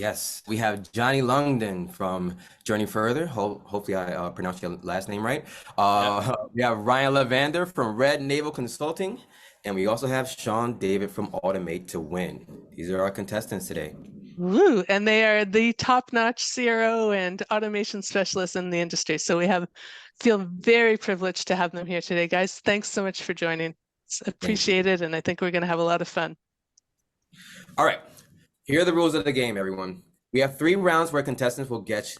Yes, we have Johnny Longden from Journey Further. Hopefully, I pronounced your last name right. Yep. We have Ryan Levander from Red Naval Consulting, and we also have Shawn David from Automate to Win. These are our contestants today. Woo, and they are the top-notch CRO and automation specialists in the industry. So feel very privileged to have them here today, guys. Thanks so much for joining. It's Thank you. appreciated, and I think we're going to have a lot of fun. All right, here are the rules of the game, everyone. We have 3 rounds where contestants will get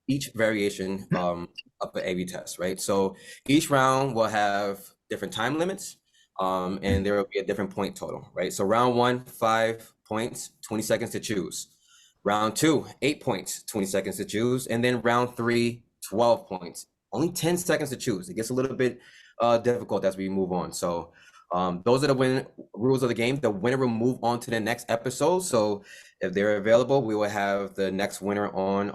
each variation of the A/B test, right? So each round will have different time limits, and there will be a different point total, right? So round 1, 5 points, 20 seconds to choose. Round 2, 8 points, 20 seconds to choose. And then round 3, 12 points, only 10 seconds to choose. It gets a little bit difficult as we move on. So those are the rules of the game. The winner will move on to the next episode. So if they're available, we will have the next winner on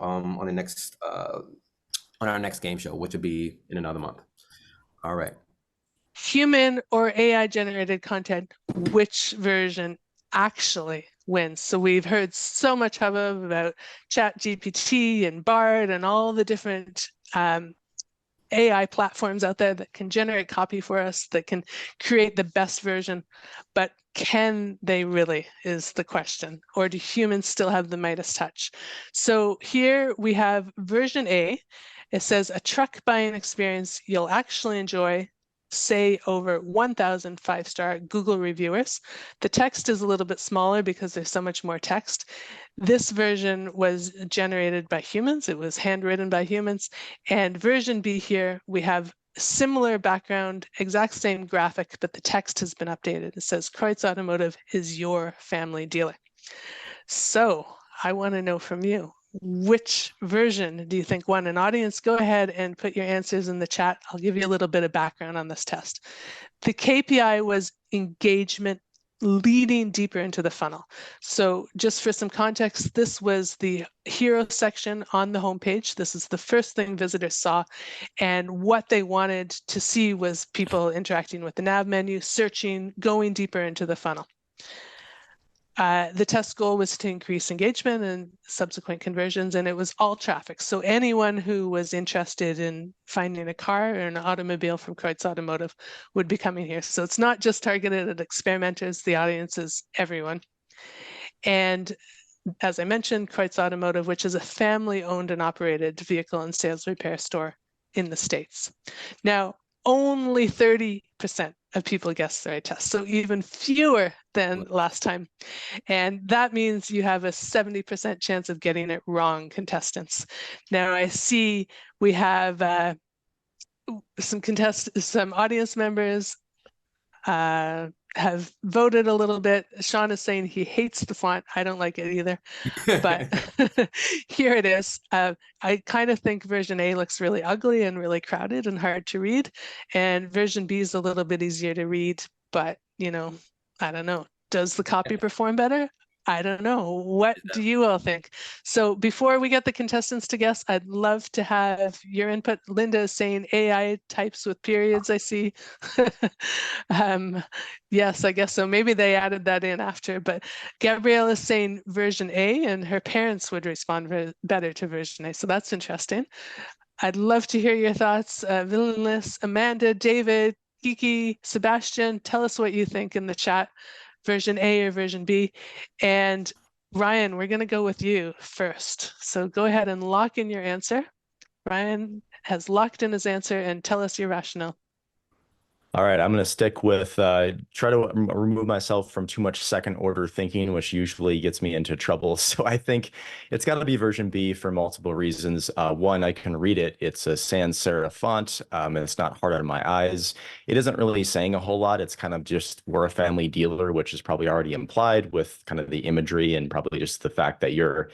the next on our next game show, which will be in another month. All right. Human or AI generated content, which version actually wins? So we've heard so much hubbub about ChatGPT and Bard and all the different AI platforms out there that can generate copy for us, that can create the best version, but can they really is the question, or do humans still have the Midas touch? So here we have version A. It says a truck buying experience you'll actually enjoy, say over 1,000 5-star Google reviewers. The text is a little bit smaller because there's so much more text. This version was generated by humans. It was handwritten by humans. And version B here, we have similar background, exact same graphic, but the text has been updated. It says Kreutz Automotive is your family dealer. So I want to know from you, which version do you think won? An audience, go ahead and put your answers in the chat. I'll give you a little bit of background on this test. The KPI was engagement leading deeper into the funnel. So just for some context, this was the hero section on the homepage. This is the first thing visitors saw. And what they wanted to see was people interacting with the nav menu, searching, going deeper into the funnel. The test goal was to increase engagement and subsequent conversions, and it was all traffic. So anyone who was interested in finding a car or an automobile from Kreutz Automotive would be coming here. So it's not just targeted at experimenters, the audience is everyone. And as I mentioned, Kreutz Automotive, which is a family-owned and operated vehicle and sales repair store in the States. Now, only 30% of people guessed the right test, so even fewer than last time. And that means you have a 70% chance of getting it wrong, contestants. Now I see we have some audience members have voted a little bit. Shawn is saying he hates the font. I don't like it either, but here it is. I kind of think version A looks really ugly and really crowded and hard to read. And version B is a little bit easier to read, but you know, I don't know. Does the copy perform better? I don't know. What do you all think? So before we get the contestants to guess, I'd love to have your input. Linda is saying AI types with periods, I see. Yes, I guess so. Maybe they added that in after, but Gabrielle is saying version A, and her parents would respond better to version A. So that's interesting. I'd love to hear your thoughts. Villainless, Amanda, David, Kiki, Sebastian, tell us what you think in the chat. Version A or version B. And Ryan, we're going to go with you first. So go ahead and lock in your answer. Ryan has locked in his answer, and tell us your rationale. All right, I'm going to stick with try to remove myself from too much second order thinking, which usually gets me into trouble. So I think it's got to be version B for multiple reasons. One, I can read it. It's a sans serif font, and it's not hard on my eyes. It isn't really saying a whole lot. It's kind of just we're a family dealer, which is probably already implied with kind of the imagery and probably just the fact that you're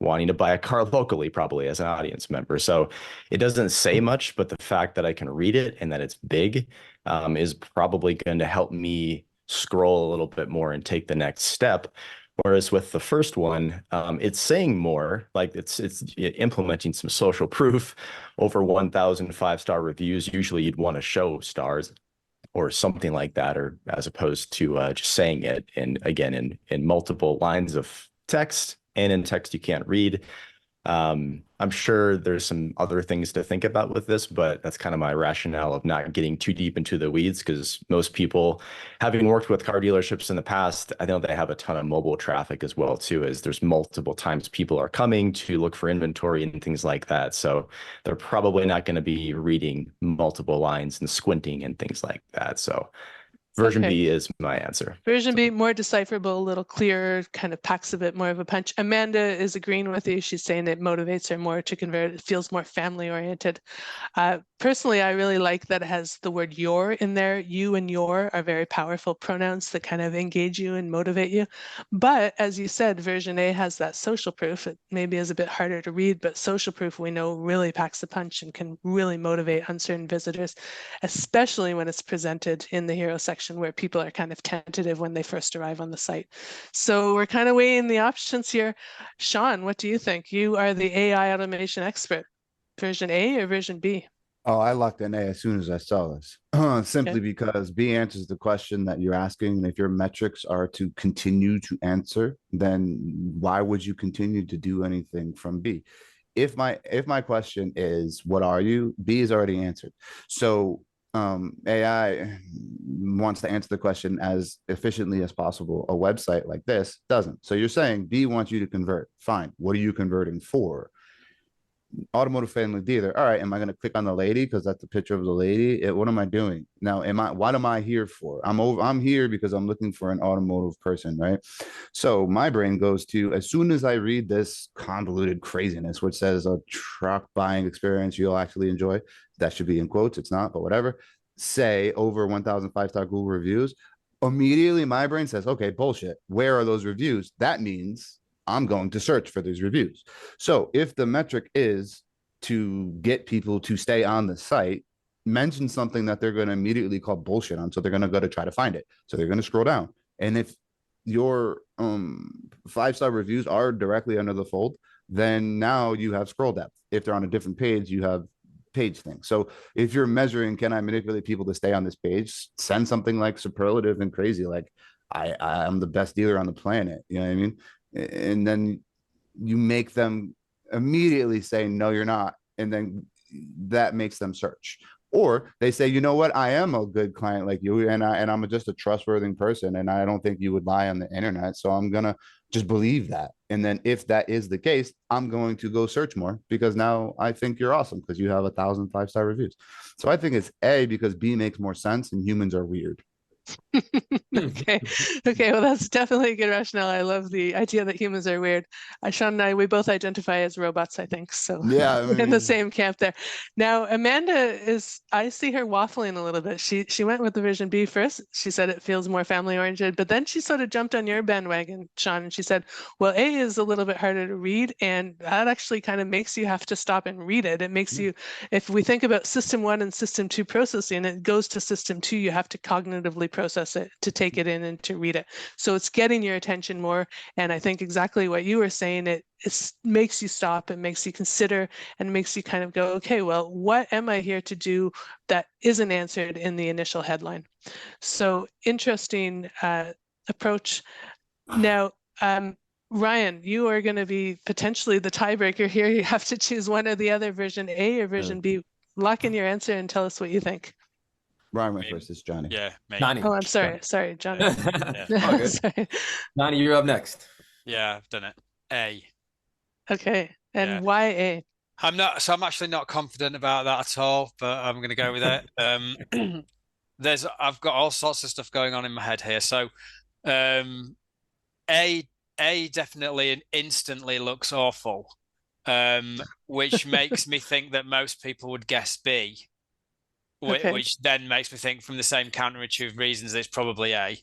wanting to buy a car locally, probably as an audience member. So it doesn't say much, but the fact that I can read it and that it's big is probably going to help me scroll a little bit more and take the next step. Whereas with the first one, it's saying more, like it's implementing some social proof. Over 1,000 5-star reviews. Usually you'd want to show stars or something like that, or as opposed to just saying it, and again in multiple lines of text and in text you can't read. I'm sure there's some other things to think about with this, but that's kind of my rationale of not getting too deep into the weeds, because most people, having worked with car dealerships in the past, I know they have a ton of mobile traffic as well too, as there's multiple times people are coming to look for inventory and things like that. So they're probably not going to be reading multiple lines and squinting and things like that. So version Okay. B is my answer. Version B, more decipherable, a little clearer, kind of packs a bit more of a punch. Amanda is agreeing with you. She's saying it motivates her more to convert. It feels more family oriented. Personally, I really like that it has the word your in there. You and your are very powerful pronouns that kind of engage you and motivate you. But as you said, version A has that social proof. It maybe is a bit harder to read, but social proof we know really packs the punch and can really motivate uncertain visitors, especially when it's presented in the hero section where people are kind of tentative when they first arrive on the site. So we're kind of weighing the options here. Shawn, what do you think? You are the AI automation expert. Version A or version B? Oh, I locked in A as soon as I saw this, simply because B answers the question that you're asking. And if your metrics are to continue to answer, then why would you continue to do anything from B? If my question is, what are you? B is already answered. So AI wants to answer the question as efficiently as possible. A website like this doesn't. So you're saying B wants you to convert. Fine. What are you converting for? Automotive family dealer. All right, am I going to click on the lady because that's the picture of the lady? What am I doing now? What am I here for? I'm here because I'm looking for an automotive person, right? So my brain goes to, as soon as I read this convoluted craziness which says a truck buying experience you'll actually enjoy, that should be in quotes, it's not, but whatever, say over 1,000 5-star Google reviews, immediately my brain says, okay, bullshit, where are those reviews? That means I'm going to search for these reviews. So if the metric is to get people to stay on the site, mention something that they're going to immediately call bullshit on. So they're going to go to try to find it. So they're going to scroll down. And if your 5-star reviews are directly under the fold, then now you have scroll depth. If they're on a different page, you have page thing. So if you're measuring, can I manipulate people to stay on this page? Send something like superlative and crazy, like I'm the best dealer on the planet. You know what I mean? And then you make them immediately say, no, you're not. And then that makes them search. Or they say, you know what, I am a good client like you, and I'm just a trustworthy person, and I don't think you would lie on the internet. So I'm gonna just believe that. And then if that is the case, I'm going to go search more because now I think you're awesome because you have 1,000 5-star reviews. So I think it's A because B makes more sense and humans are weird. Okay. Okay. Well, that's definitely a good rationale. I love the idea that humans are weird. Shawn and I, we both identify as robots, I think. So Yeah, I in the mean, same camp there. Now, Amanda is, I see her waffling a little bit. She went with the version B first. She said it feels more family oriented, but then she sort of jumped on your bandwagon, Shawn, and she said, well, A is a little bit harder to read, and that actually kind of makes you have to stop and read it. It makes you, if we think about system 1 and system 2 processing, it goes to system 2, you have to cognitively process it to take it in and to read it. So it's getting your attention more. And I think exactly what you were saying, it makes you stop, it makes you consider, and makes you kind of go, okay, well, what am I here to do that isn't answered in the initial headline? So interesting approach. Now, Ryan, you are going to be potentially the tiebreaker here. You have to choose one or the other, version A or version B. Lock in your answer and tell us what you think. Ryan went first. It's Johnny. Yeah, me. Johnny. Oh, I'm sorry. Sorry, Johnny. All good. Sorry. Johnny, you're up next. Yeah, I've done it. A. Okay. And Yeah. why A? I'm actually not confident about that at all, but I'm going to go with it. I've got all sorts of stuff going on in my head here. So, A definitely and instantly looks awful, which makes me think that most people would guess B. Okay. Which then makes me think, from the same counterintuitive reasons, it's probably A.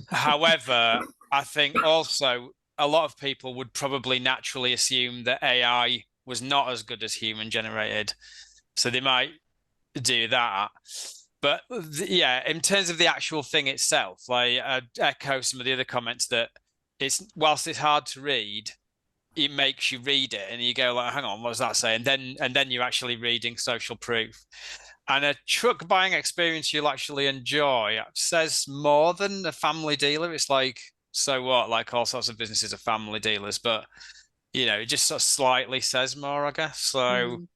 However, I think also a lot of people would probably naturally assume that AI was not as good as human generated, so they might do that. But yeah, in terms of the actual thing itself, like I echo some of the other comments that whilst it's hard to read, it makes you read it and you go like, hang on, what does that say? And then you're actually reading social proof. And a truck buying experience you'll actually enjoy says more than a family dealer. It's like so what? Like all sorts of businesses are family dealers, but you know, it just sort of slightly says more, I guess. So,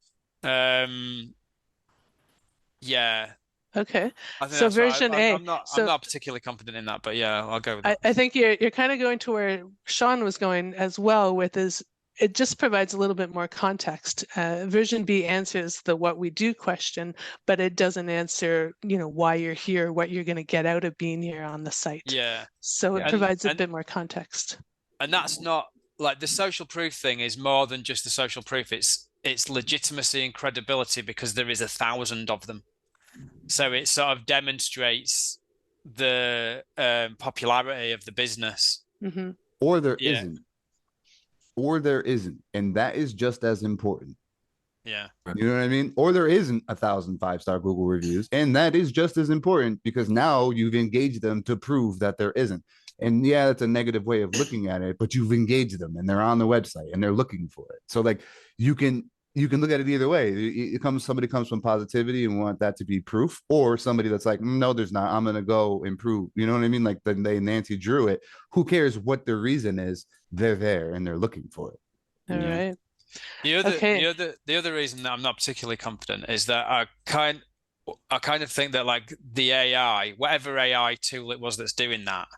yeah, Okay. I think So that's right. version A. I'm So not particularly confident in that, but yeah, I'll go with I, that. I think you're kind of going to where Shawn was going as well with is it just provides a little bit more context. Version B answers the what we do question, but it doesn't answer, why you're here, what you're going to get out of being here on the site. Yeah. So it Yeah. provides a bit more context. And that's not like the social proof thing is more than just the social proof. It's legitimacy and credibility because there is 1,000 of them. So it sort of demonstrates the popularity of the business. Mm-hmm. Or there Yeah. not Or there isn't. And that is just as important. Yeah. You know what I mean? Or there isn't 1,000 5-star Google reviews. And that is just as important because now you've engaged them to prove that there isn't. And yeah, it's a negative way of looking at it, but you've engaged them and they're on the website and they're looking for it. So like you can look at it either way. Somebody comes from positivity and want that to be proof, or somebody that's like, no, there's not. I'm gonna go improve. You know what I mean? Like they Nancy Drew it. Who cares what the reason is? They're there and they're looking for it. All right. The other reason that I'm not particularly confident is that I kind of think that like the AI, whatever AI tool it was that's doing that.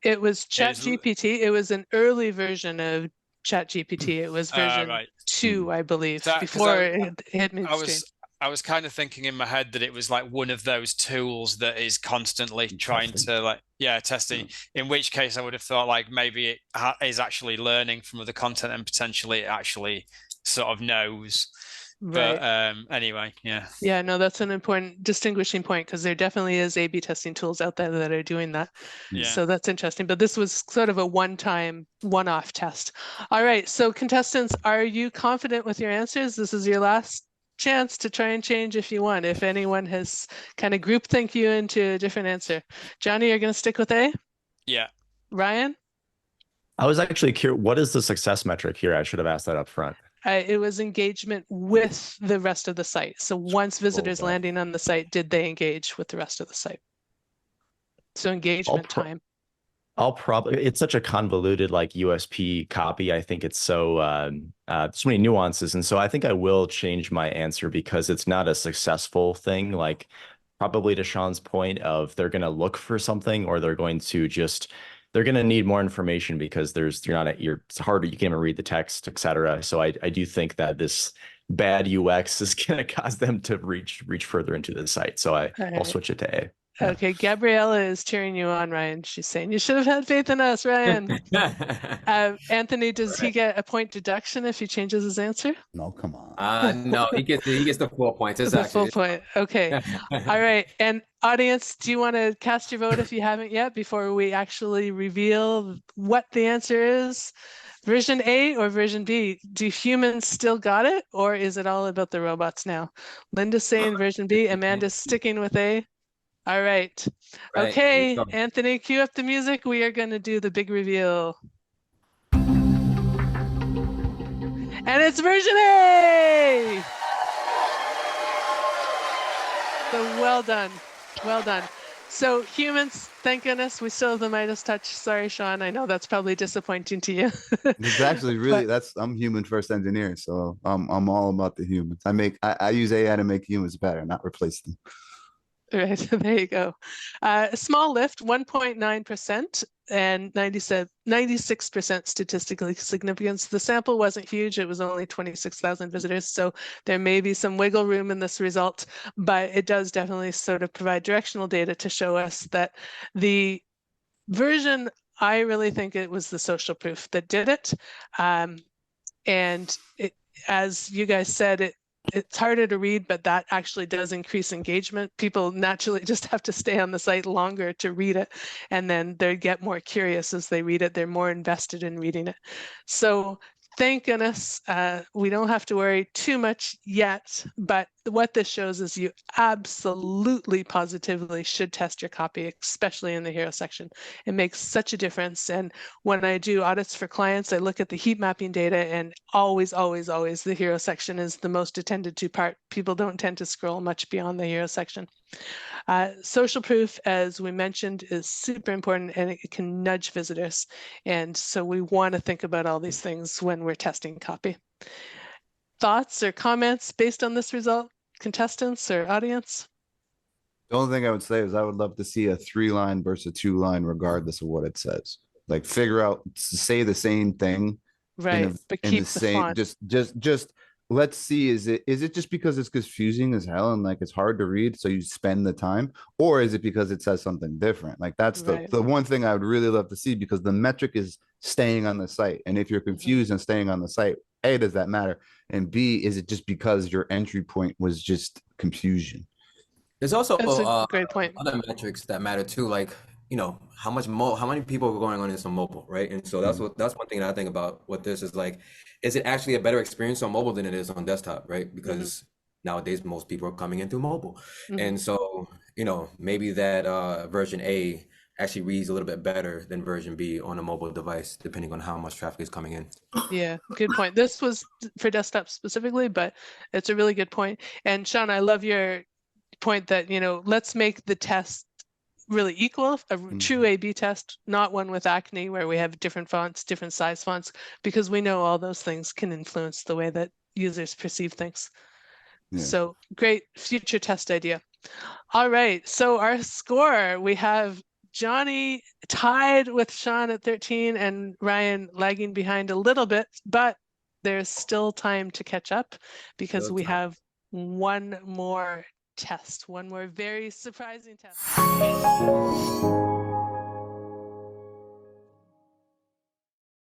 It was ChatGPT. It was an early version of ChatGPT. It was version 2, I believe, before it hit mainstream. I was kind of thinking in my head that it was like one of those tools that is constantly trying to testing. In which case, I would have thought like maybe it is actually learning from other content and potentially it actually sort of knows. Right. But anyway, yeah. Yeah, no, that's an important distinguishing point because there definitely is A/B testing tools out there that are doing that. Yeah. So that's interesting. But this was sort of a one-time, one-off test. All right. So contestants, are you confident with your answers? This is your last chance to try and change if you want. If anyone has kind of groupthink you into a different answer. Johnny, you're going to stick with A? Yeah. Ryan? I was actually curious, what is the success metric here? I should have asked that up front. It was engagement with the rest of the site. So once visitors landing on the site, did they engage with the rest of the site? So engagement time. It's such a convoluted like USP copy. I think it's so many nuances. And so I think I will change my answer because it's not a successful thing. Like probably to Shawn's point of they're going to look for something or they're going to they're going to need more information because it's harder. You can't even read the text, etc. So I do think that this bad UX is going to cause them to reach further into the site. So I'll switch it to A. Yeah. Okay, Gabriella is cheering you on, Ryan. She's saying you should have had faith in us, Ryan. Anthony, does he get a point deduction if he changes his answer? No, come on. No, he gets the 4 points. It's the full point. Okay. All right. And audience, do you want to cast your vote if you haven't yet before we actually reveal what the answer is? Version A or version B? Do humans still got it, or is it all about the robots now? Linda's saying version B. Amanda's sticking with A. All right. Okay, Anthony, cue up the music. We are going to do the big reveal. And it's version A! So well done. Well done. So humans, thank goodness, we still have the Midas touch. Sorry, Shawn. I know that's probably disappointing to you. It's actually really I'm human first engineer, so I'm all about the humans. I use AI to make humans better, not replace them. Right, there you go. Small lift, 1.9% and 96% statistically significance. The sample wasn't huge. It was only 26,000 visitors. So there may be some wiggle room in this result, but it does definitely sort of provide directional data to show us that the version, I really think it was the social proof that did it. And as you guys said, it's harder to read, but that actually does increase engagement. People naturally just have to stay on the site longer to read it, and then they get more curious as they read it. They're more invested in reading it. So thank goodness we don't have to worry too much yet, but what this shows is you absolutely positively should test your copy, especially in the hero section. It makes such a difference. And when I do audits for clients, I look at the heat mapping data, and always, always, always the hero section is the most attended to part. People don't tend to scroll much beyond the hero section. Social proof, as we mentioned, is super important, and it can nudge visitors. And so we want to think about all these things when we're testing copy. Thoughts or comments based on this result, contestants or audience? The only thing I would say is I would love to see a 3-line versus a 2-line, regardless of what it says. Like figure out, say the same thing, Right, but in keep the the same, font. just let's see, is it just because it's confusing as hell and like it's hard to read, so you spend the time, or is it because it says something different? Like that's Right. the one thing I would really love to see, because the metric is staying on the site. And if you're confused and staying on the site, A, does that matter? And B, is it just because your entry point was just confusion? There's also That's a great point. other metrics that matter too, like, you know, how many people are going on this on mobile, right? And so that's one thing that I think about what this is like. Is it actually a better experience on mobile than it is on desktop, right? Because nowadays most people are coming in through mobile. And so, you know, maybe that version A actually reads a little bit better than version B on a mobile device, depending on how much traffic is coming in. Yeah, good point. This was for desktop specifically, but it's a really good point. And Shawn, I love your point that, you know, let's make the test really equal, a true A/B test, not one with acne where we have different fonts, different size fonts, because we know all those things can influence the way that users perceive things. Yeah. So great future test idea. All right, so our score, we have Johnny tied with Shawn at 13 and Ryan lagging behind a little bit, but there's still time to catch up because we have one more test, one more very surprising test.